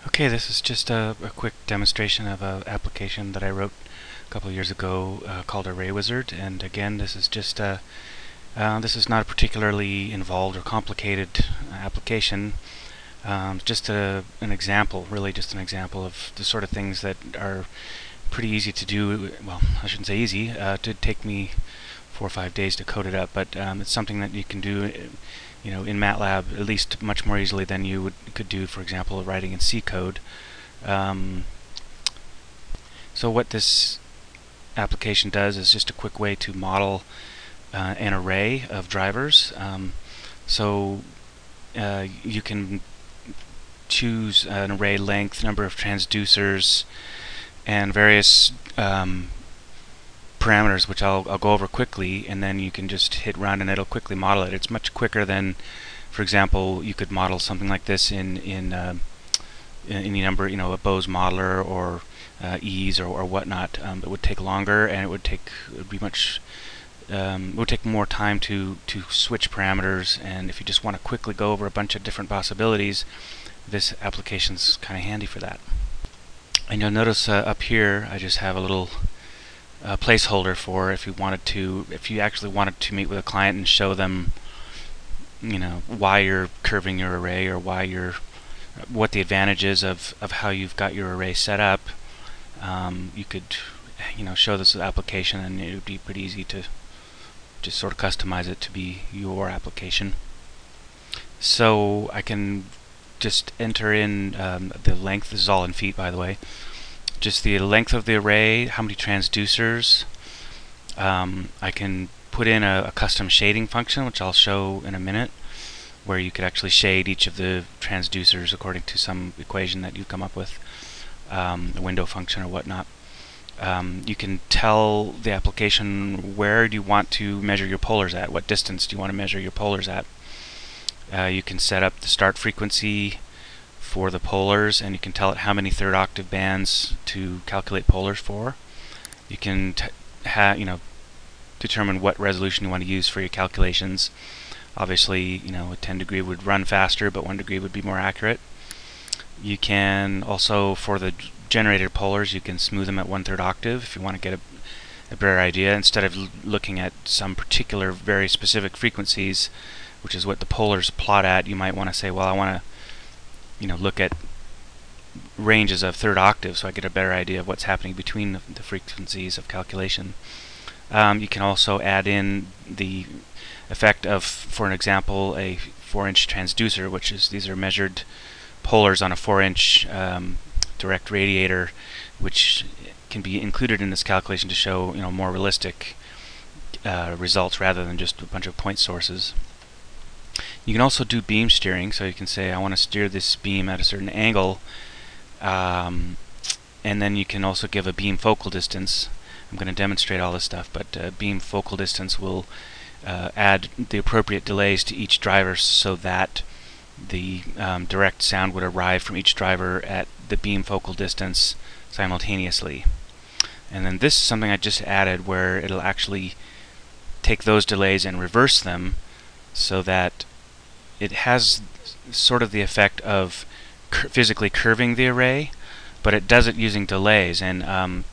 Okay, this is just a quick demonstration of an application that I wrote a couple of years ago called arraywizard. And again, this is just this is not a particularly involved or complicated application. Just an example, really just an example of the sort of things that are pretty easy to do. Well, I shouldn't say easy. It did take me 4 or 5 days to code it up, but it's something that you can do, in MATLAB at least much more easily than you could do, for example, writing in C code. So what this application does is just a quick way to model an array of drivers. You can choose an array length, number of transducers, and various parameters, which I'll go over quickly, and then you can just hit run and it'll quickly model it. It's much quicker than, for example, you could model something like this in any number, a Bose modeler or ease or whatnot. It would take longer, and it would take more time to switch parameters. And if you just want to quickly go over a bunch of different possibilities, this application's kind of handy for that. And you'll notice up here I just have a little placeholder for if you actually wanted to meet with a client and show them, why you're curving your array, or what the advantage is of how you've got your array set up. You could, show this application, and it would be pretty easy to just sort of customize it to be your application. So I can just enter in the length. This is all in feet, by the way. Just the length of the array, how many transducers. I can put in a custom shading function, which I'll show in a minute, where you could actually shade each of the transducers according to some equation that you come up with, a window function or whatnot. You can tell the application where do you want to measure your polars at, what distance do you want to measure your polars at. You can set up the start frequency for the polars, and you can tell it how many third octave bands to calculate polars for. You can determine what resolution you want to use for your calculations. Obviously, a 10 degree would run faster, but 1 degree would be more accurate. You can also, for the generated polars, you can smooth them at 1/3 octave if you want to get a better idea, instead of looking at some particular very specific frequencies, which is what the polars plot at. You might want to say, well, I want to look at ranges of 1/3 octave so I get a better idea of what's happening between the frequencies of calculation. You can also add in the effect of, for an example, a 4-inch transducer, which is, these are measured polars on a 4-inch direct radiator, which can be included in this calculation to show more realistic results rather than just a bunch of point sources. You can also do beam steering, so you can say I want to steer this beam at a certain angle, and then you can also give a beam focal distance. I'm going to demonstrate all this stuff, but beam focal distance will add the appropriate delays to each driver so that the direct sound would arrive from each driver at the beam focal distance simultaneously. And then this is something I just added, where it'll actually take those delays and reverse them, so that it has sort of the effect of physically curving the array, but it does it using delays. And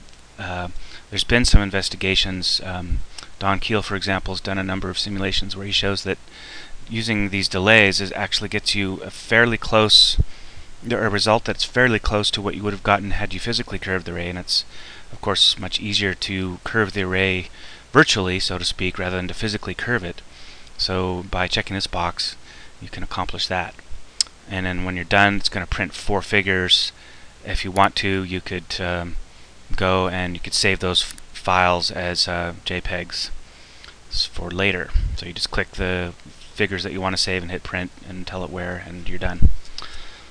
there's been some investigations. Don Keel, for example, has done a number of simulations where he shows that using these delays actually gets you a result that's fairly close to what you would have gotten had you physically curved the array. And it's, of course, much easier to curve the array virtually, so to speak, rather than to physically curve it. So by checking this box, you can accomplish that. And then when you're done, it's going to print 4 figures. If you want to, you could go and you could save those files as JPEGs for later. So you just click the figures that you want to save and hit print and tell it where, and you're done.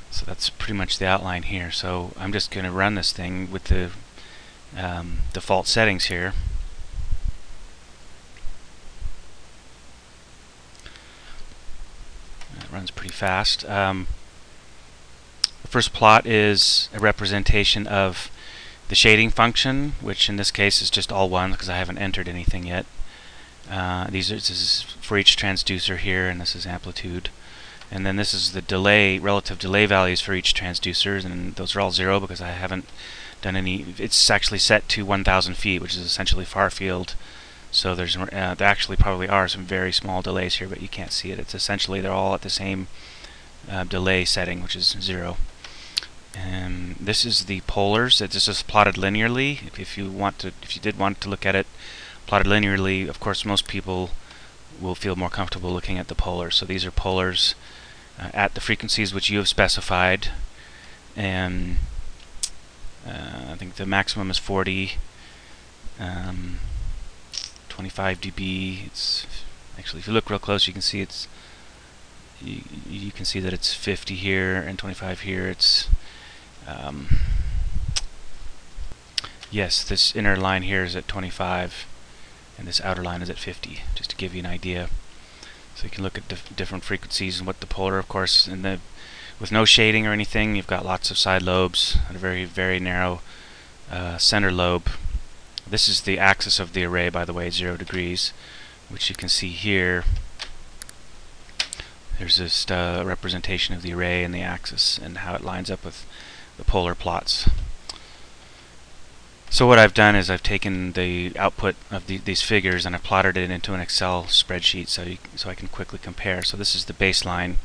So that's pretty much the outline here. So I'm just going to run this thing with the default settings here. Runs pretty fast. The first plot is a representation of the shading function, which in this case is just all ones because I haven't entered anything yet. This is for each transducer here, and this is amplitude. And then this is the delay, relative delay values for each transducer, and those are all 0 because I haven't done any. It's actually set to 1,000 feet, which is essentially far field. So there actually probably are some very small delays here, but you can't see it. It's essentially they're all at the same delay setting, which is 0. And this is the polars. This is plotted linearly. If you did want to look at it plotted linearly, of course, most people will feel more comfortable looking at the polars. So these are polars at the frequencies which you have specified, and I think the maximum is 40, 25 dB. It's actually, if you look real close, you can see it's you can see that it's 50 here and 25 here. It's yes, this inner line here is at 25, and this outer line is at 50, just to give you an idea. So you can look at different frequencies and what the polar, of course, with no shading or anything, you've got lots of side lobes and a very, very narrow center lobe. This is the axis of the array, by the way, 0 degrees, which you can see here. There's this representation of the array and the axis and how it lines up with the polar plots. So what I've done is I've taken the output of these figures and I've plotted it into an Excel spreadsheet so I can quickly compare. So this is the baseline,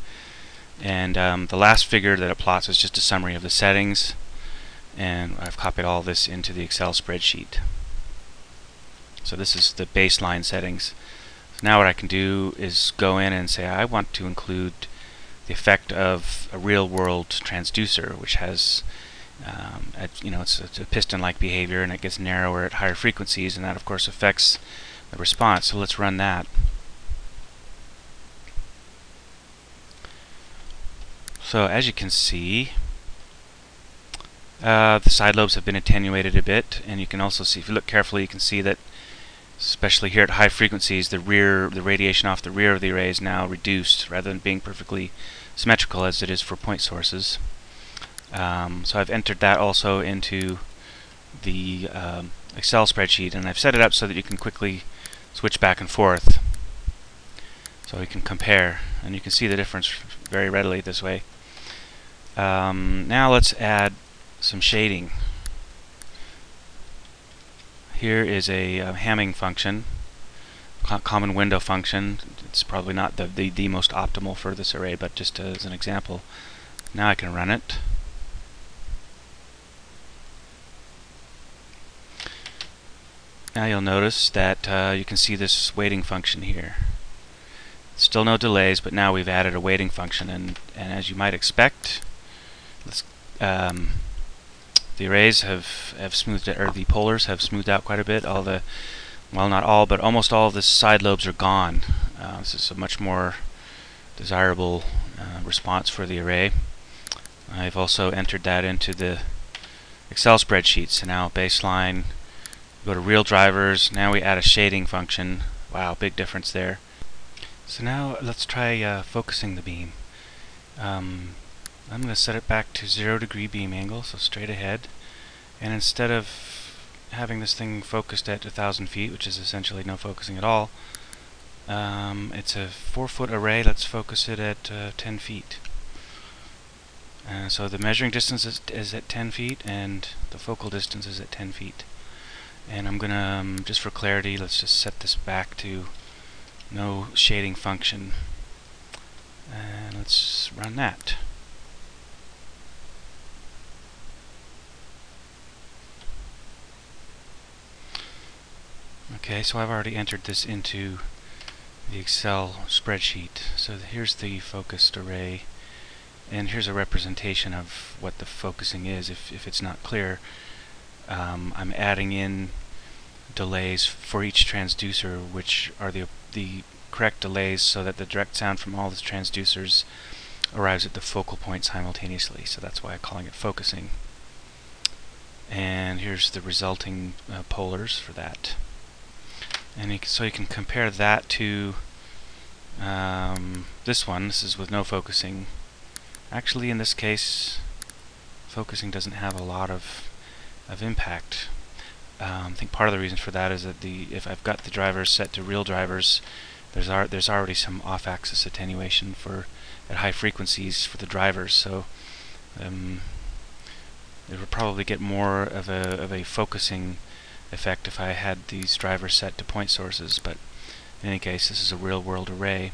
and the last figure that it plots is just a summary of the settings, and I've copied all this into the Excel spreadsheet. So this is the baseline settings. So now what I can do is go in and say I want to include the effect of a real-world transducer, which has it's a piston-like behavior, and it gets narrower at higher frequencies, and that of course affects the response. So let's run that. So as you can see, the side lobes have been attenuated a bit, and you can also see, if you look carefully, you can see that especially here at high frequencies, the radiation off the rear of the array is now reduced rather than being perfectly symmetrical as it is for point sources. So I've entered that also into the Excel spreadsheet, and I've set it up so that you can quickly switch back and forth, so you can compare, and you can see the difference very readily this way. Now let's add some shading. Here is a Hamming function, common window function. It's probably not the most optimal for this array, but just as an example. Now I can run it. Now you'll notice that you can see this weighting function here. Still no delays, but now we've added a weighting function, and as you might expect, the arrays have smoothed out, or the polars have smoothed out quite a bit. Well, not all, but almost all of the side lobes are gone. This is a much more desirable response for the array. I've also entered that into the Excel spreadsheet. So now baseline, go to real drivers. Now we add a shading function. Wow, big difference there. So now let's try focusing the beam. I'm going to set it back to 0 degree beam angle, so straight ahead. And instead of having this thing focused at 1,000 feet, which is essentially no focusing at all, it's a 4-foot array. Let's focus it at 10 feet. So the measuring distance is at 10 feet, and the focal distance is at 10 feet. And I'm going to, just for clarity, let's just set this back to no shading function. And let's run that. Okay, so I've already entered this into the Excel spreadsheet. So here's the focused array, and here's a representation of what the focusing is. If it's not clear, I'm adding in delays for each transducer, which are the correct delays, so that the direct sound from all the transducers arrives at the focal point simultaneously. So that's why I'm calling it focusing. And here's the resulting polars for that. And so you can compare that to this one. This is with no focusing. Actually, in this case, focusing doesn't have a lot of impact. I think part of the reason for that is that if I've got the drivers set to real drivers, there's already some off-axis attenuation for at high frequencies for the drivers. So it would probably get more of a focusing effect if I had these drivers set to point sources, but in any case, this is a real-world array.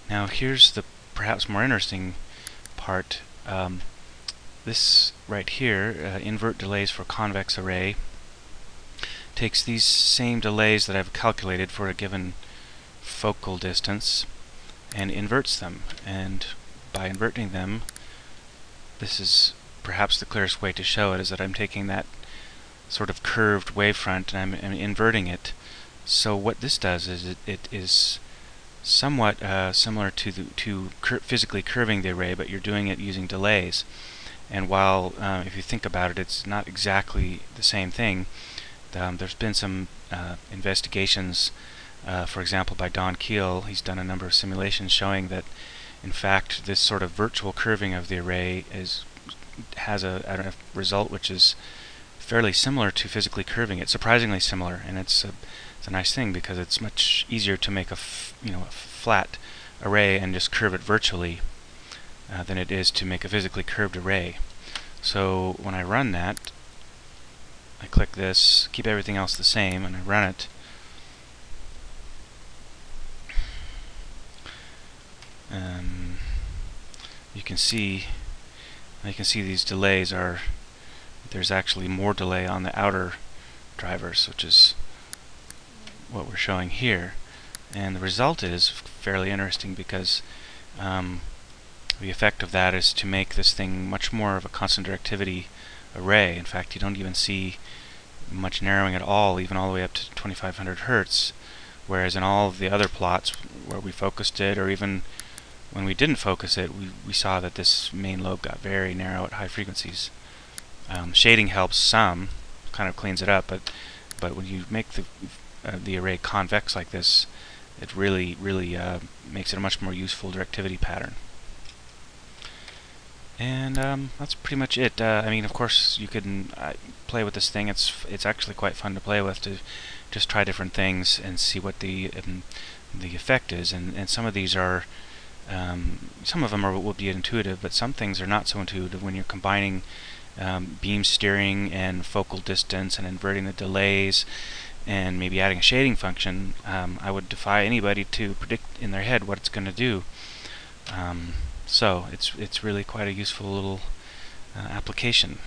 Now here's the perhaps more interesting part. This right here, invert delays for convex array, takes these same delays that I've calculated for a given focal distance and inverts them. And by inverting them, this is perhaps the clearest way to show it, is that I'm taking that sort of curved wavefront and I'm inverting it. So what this does is it is somewhat similar to physically curving the array, but you're doing it using delays. And while if you think about it, it's not exactly the same thing. There's been some investigations, for example by Don Keel. He's done a number of simulations showing that in fact this sort of virtual curving of the array has a result which is fairly similar to physically curving it, surprisingly similar. And it's a nice thing because it's much easier to make a flat array and just curve it virtually than it is to make a physically curved array. So when I run that, I click this, keep everything else the same, and I run it. You can see these delays are, there's actually more delay on the outer drivers, which is what we're showing here. And the result is fairly interesting because the effect of that is to make this thing much more of a constant directivity array. In fact, you don't even see much narrowing at all, even all the way up to 2500 Hertz, whereas in all of the other plots where we focused it, or even when we didn't focus it, we saw that this main lobe got very narrow at high frequencies. Shading helps some, kind of cleans it up, but when you make the array convex like this, it really makes it a much more useful directivity pattern. And that's pretty much it. I mean, of course, you can play with this thing. It's actually quite fun to play with, to just try different things and see what the effect is. And some of these are, some of them will be intuitive, but some things are not so intuitive when you're combining beam steering and focal distance and inverting the delays and maybe adding a shading function. I would defy anybody to predict in their head what it's going to do. So it's really quite a useful little application.